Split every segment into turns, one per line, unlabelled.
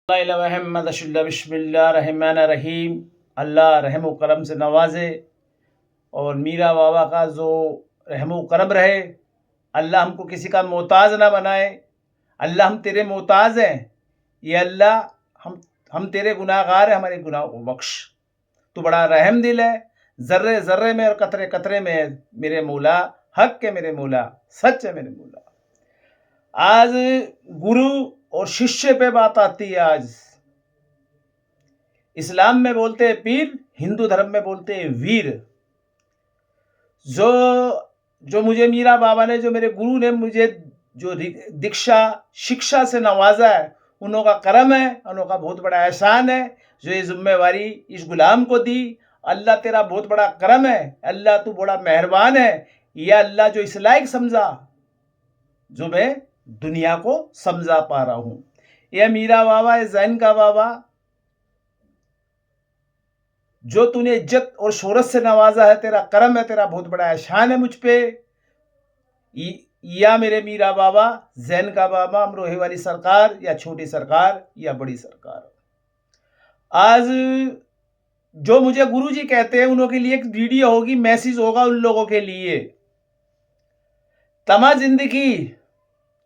बिस्मिल्लाहिर्रहमानिर्रहीम। अल्लाह रहम व करम से नवाजे और मीरा बाबा का जो रहम व करम रहे। अल्लाह हमको किसी का मोहताज ना बनाए। अल्लाह हम तेरे मोहताज हैं। ये अल्लाह हम तेरे गुनाहगार हैं, हमारे गुनाहों को बख्श। तू बड़ा रहम दिल है, ज़र्रे ज़र्रे में और कतरे कतरे में है मेरे मौला। हक है मेरे मौला, सच है मेरे मौला। आज गुरु और शिष्य पे बात आती है। आज इस्लाम में बोलते हैं पीर, हिंदू धर्म में बोलते हैं वीर। जो मुझे मीरा बाबा ने, जो मेरे गुरु ने मुझे जो दीक्षा शिक्षा से नवाजा है, उन्हों का करम है, उन्हों का बहुत बड़ा एहसान है जो ये जिम्मेवारी इस गुलाम को दी। अल्लाह तेरा बहुत बड़ा करम है, अल्लाह तू बड़ा मेहरबान है। या अल्लाह जो इस लायक समझा जो मैं दुनिया को समझा पा रहा हूँ। यह मीरा बाबा, ये जैन का बाबा, जो तूने इज्जत और शोहरत से नवाजा है, तेरा करम है, तेरा बहुत बड़ा एहसान है मुझ पे। या मेरे मीरा बाबा, जैन का बाबा, अमरोहे वाली सरकार, या छोटी सरकार या बड़ी सरकार। आज जो मुझे गुरुजी कहते हैं, उन्हों के लिए एक वीडियो होगी, मैसेज होगा उन लोगों के लिए।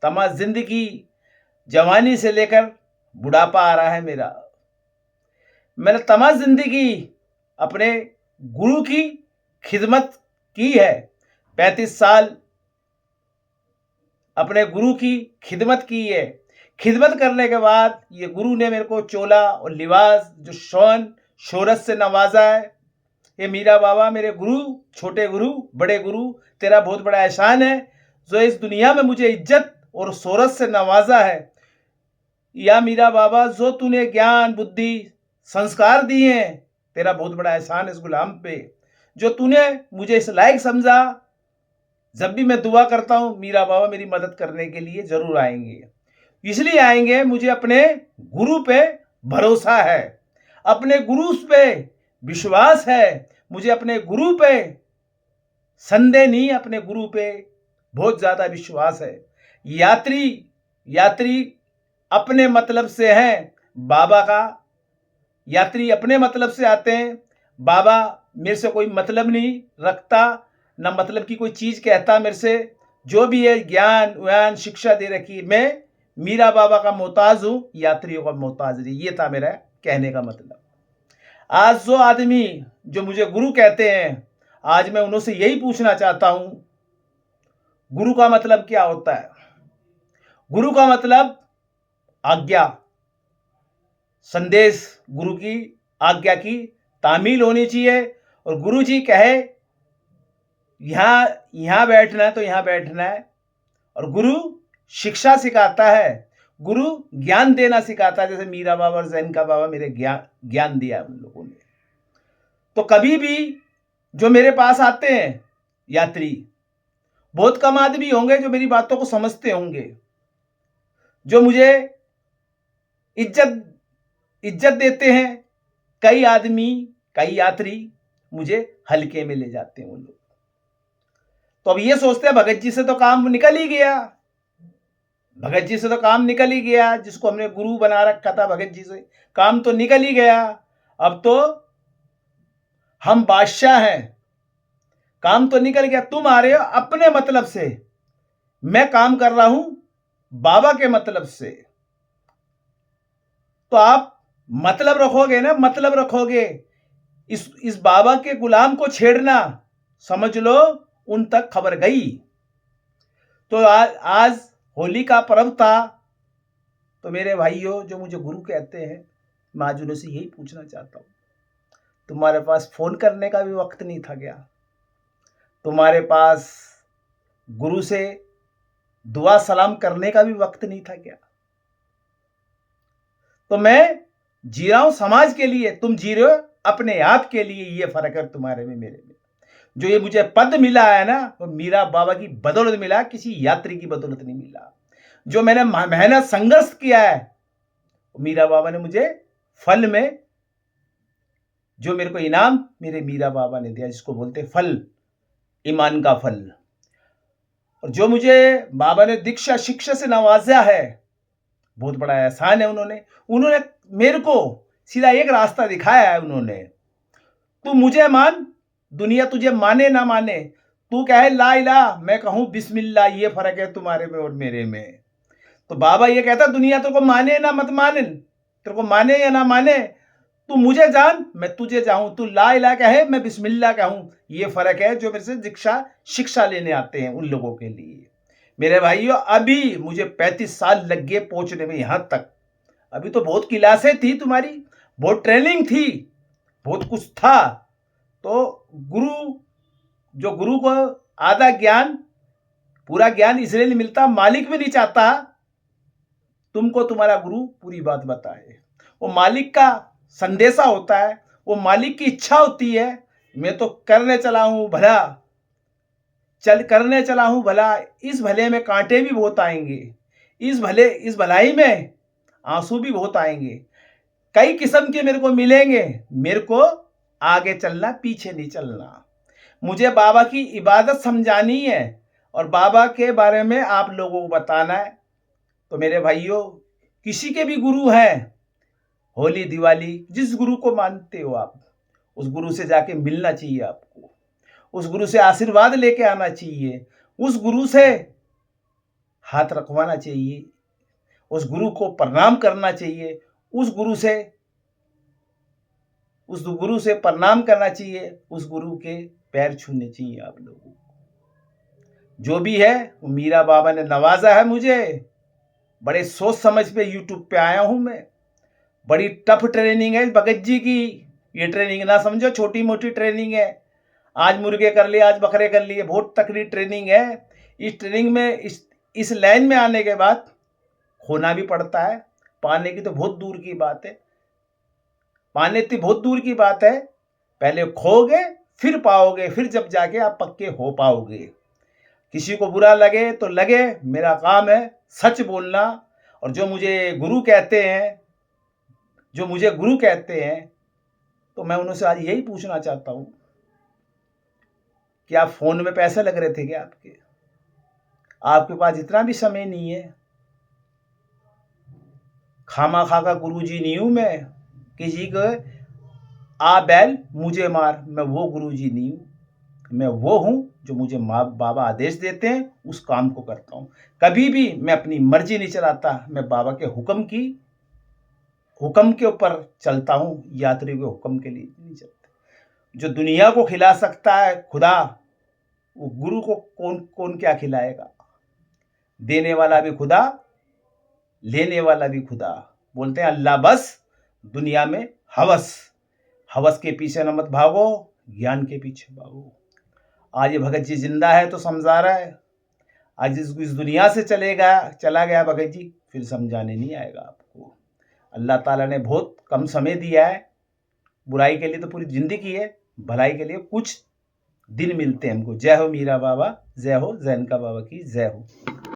तमा जिंदगी जवानी से लेकर बुढ़ापा आ रहा है मेरा। मैंने तमा जिंदगी अपने गुरु की खिदमत की है। 35 साल अपने गुरु की खिदमत की है। खिदमत करने के बाद ये गुरु ने मेरे को चोला और लिबास, जो शोहरत से नवाजा है। ये मीरा बाबा मेरे गुरु, छोटे गुरु, बड़े गुरु, तेरा बहुत बड़ा एहसान है जो इस दुनिया में मुझे इज्जत और शोहरत से नवाजा है। या मीरा बाबा, जो तूने ज्ञान, बुद्धि, संस्कार दिए हैं, तेरा बहुत बड़ा एहसान है इस गुलाम पे, जो तूने मुझे इस लायक समझा। जब भी मैं दुआ करता हूँ, मीरा बाबा मेरी मदद करने के लिए जरूर आएंगे। इसलिए आएंगे, मुझे अपने गुरु पे भरोसा है, अपने गुरु पे विश्वास है, मुझे अपने गुरु पे संदेह नहीं, अपने गुरु पे बहुत ज्यादा विश्वास है। यात्री अपने मतलब से हैं, बाबा का यात्री अपने मतलब से आते हैं। बाबा मेरे से कोई मतलब नहीं रखता, ना मतलब की कोई चीज कहता मेरे से। जो भी है ज्ञान व्यान शिक्षा दे रखी, मैं मीरा बाबा का मोहताज हूं, यात्रियों का मोहताज नहीं। ये था मेरा कहने का मतलब। आज जो आदमी जो मुझे गुरु कहते हैं, आज मैं उन्हों से यही पूछना चाहता हूं, गुरु का मतलब क्या होता है? गुरु का मतलब आज्ञा, संदेश, गुरु की आज्ञा की तामील होनी चाहिए। और गुरु जी कहे यहां बैठना है तो यहां बैठना है। और गुरु शिक्षा सिखाता है, गुरु ज्ञान देना सिखाता है। जैसे मीरा बाबा और जैन का बाबा मेरे ज्ञान दिया है उन लोगों ने। तो कभी भी जो मेरे पास आते हैं यात्री, बहुत कम आदमी होंगे जो मेरी बातों को समझते होंगे, जो मुझे इज्जत देते हैं। कई आदमी, कई यात्री मुझे हल्के में ले जाते हैं उन लोग। तो अब ये सोचते हैं भगत जी से तो काम निकल ही गया, भगत जी से तो काम निकल ही गया, जिसको हमने गुरु बना रखा था, भगत जी से काम तो निकल ही गया। अब तो हम बादशाह हैं, काम तो निकल गया। तुम आ रहे हो अपने मतलब से, मैं काम कर रहा हूं बाबा के मतलब से। तो आप मतलब रखोगे ना, मतलब रखोगे। इस बाबा के गुलाम को छेड़ना, समझ लो उन तक खबर गई। तो आज होली का पर्व था। तो मेरे भाइयों जो मुझे गुरु कहते हैं, मैं आज उन्हें से यही पूछना चाहता हूं, तुम्हारे पास फोन करने का भी वक्त नहीं था क्या? तुम्हारे पास गुरु से दुआ सलाम करने का भी वक्त नहीं था क्या? तो मैं जी रहा हूं समाज के लिए, तुम जी रहे हो अपने आप के लिए। ये फर्क है तुम्हारे में मेरे में। जो ये मुझे पद मिला है ना, वो मीरा बाबा की बदौलत मिला, किसी यात्री की बदौलत नहीं मिला। जो मैंने मेहनत संघर्ष किया है, मीरा बाबा ने मुझे फल में, जो मेरे को इनाम मेरे मीरा बाबा ने दिया, जिसको बोलते फल, ईमान का फल। और जो मुझे बाबा ने दीक्षा शिक्षा से नवाजा है, बहुत बड़ा एहसान है। उन्होंने मेरे को सीधा एक रास्ता दिखाया है। उन्होंने, तू मुझे मान, दुनिया तुझे माने ना माने, तू कहे ला इलाहा, मैं कहूँ बिस्मिल्लाह, ये फर्क है तुम्हारे में और मेरे में। तो बाबा ये कहता, दुनिया तेरे को माने ना मत माने, तेरे को माने या ना माने, तू मुझे जान, मैं तुझे जाऊं। तू ला इलाहा कहे, मैं बिस्मिल्लाह कहूं। ये फर्क है जो मेरे से शिक्षा लेने आते हैं उन लोगों के लिए। मेरे भाइयों, अभी मुझे 35 साल लग गए पहुंचने में यहां तक। अभी तो बहुत क्लासें थी तुम्हारी, बहुत ट्रेनिंग थी, बहुत कुछ था। तो गुरु को आधा ज्ञान, पूरा ज्ञान इसलिए नहीं मिलता, मालिक भी नहीं चाहता तुमको तुम्हारा गुरु पूरी बात बताए। वो मालिक का संदेशा होता है, वो मालिक की इच्छा होती है। मैं तो करने चला हूं भला, करने चला हूं भला, इस भले में कांटे भी बहुत आएंगे, इस भलाई में आंसू भी बहुत आएंगे। कई किस्म के मेरे को मिलेंगे, मेरे को आगे चलना, पीछे नहीं चलना। मुझे बाबा की इबादत समझानी है और बाबा के बारे में आप लोगों को बताना है। तो मेरे भाइयों, किसी के भी गुरु हैं, होली दिवाली जिस गुरु को मानते हो आप, उस गुरु से जाके मिलना चाहिए आपको, उस गुरु से आशीर्वाद लेके आना चाहिए, उस गुरु से हाथ रखवाना चाहिए, उस गुरु को प्रणाम करना चाहिए, उस गुरु से प्रणाम करना चाहिए, उस गुरु के पैर छूने चाहिए आप लोगों को। जो भी है वो मीरा बाबा ने नवाजा है मुझे। बड़े सोच समझ पे यूट्यूब पे आया हूं मैं। बड़ी टफ ट्रेनिंग है भगत जी की। ये ट्रेनिंग ना समझो छोटी मोटी ट्रेनिंग है, आज मुर्गे कर लिए, आज बकरे कर लिए, बहुत तकड़ी ट्रेनिंग है। इस ट्रेनिंग में, इस लाइन में आने के बाद खोना भी पड़ता है। पाने की तो बहुत दूर की बात है, पाने की बहुत दूर की बात है। पहले खोगे फिर पाओगे, फिर जब जाके आप पक्के हो पाओगे। किसी को बुरा लगे तो लगे, मेरा काम है सच बोलना। और जो मुझे गुरु कहते हैं, तो मैं उनसे आज यही पूछना चाहता हूं, क्या फोन में पैसे लग रहे थे क्या आपके पास इतना भी समय नहीं है? खामा खा का गुरुजी नहीं हूं मैं, किसी को आ बैल मुझे मार, मैं वो गुरुजी नहीं हूं। मैं वो हूं जो मुझे बाबा आदेश देते हैं, उस काम को करता हूं। कभी भी मैं अपनी मर्जी नहीं चलाता, मैं बाबा के हुक्म के ऊपर चलता हूं, यात्री के हुक्म के लिए नहीं चलता। जो दुनिया को खिला सकता है खुदा, वो गुरु को कौन क्या खिलाएगा? देने वाला भी खुदा, लेने वाला भी खुदा। बोलते हैं अल्लाह बस, दुनिया में हवस के पीछे न मत भागो, ज्ञान के पीछे भागो। आज ये भगत जी जिंदा है तो समझा रहा है, आज इस दुनिया से चला गया भगत जी, फिर समझाने नहीं आएगा आपको। अल्लाह ताला ने बहुत कम समय दिया है। बुराई के लिए तो पूरी जिंदगी है, भलाई के लिए कुछ दिन मिलते हैं हमको। जय हो मीरा बाबा, जय हो जैनका बाबा की जय हो।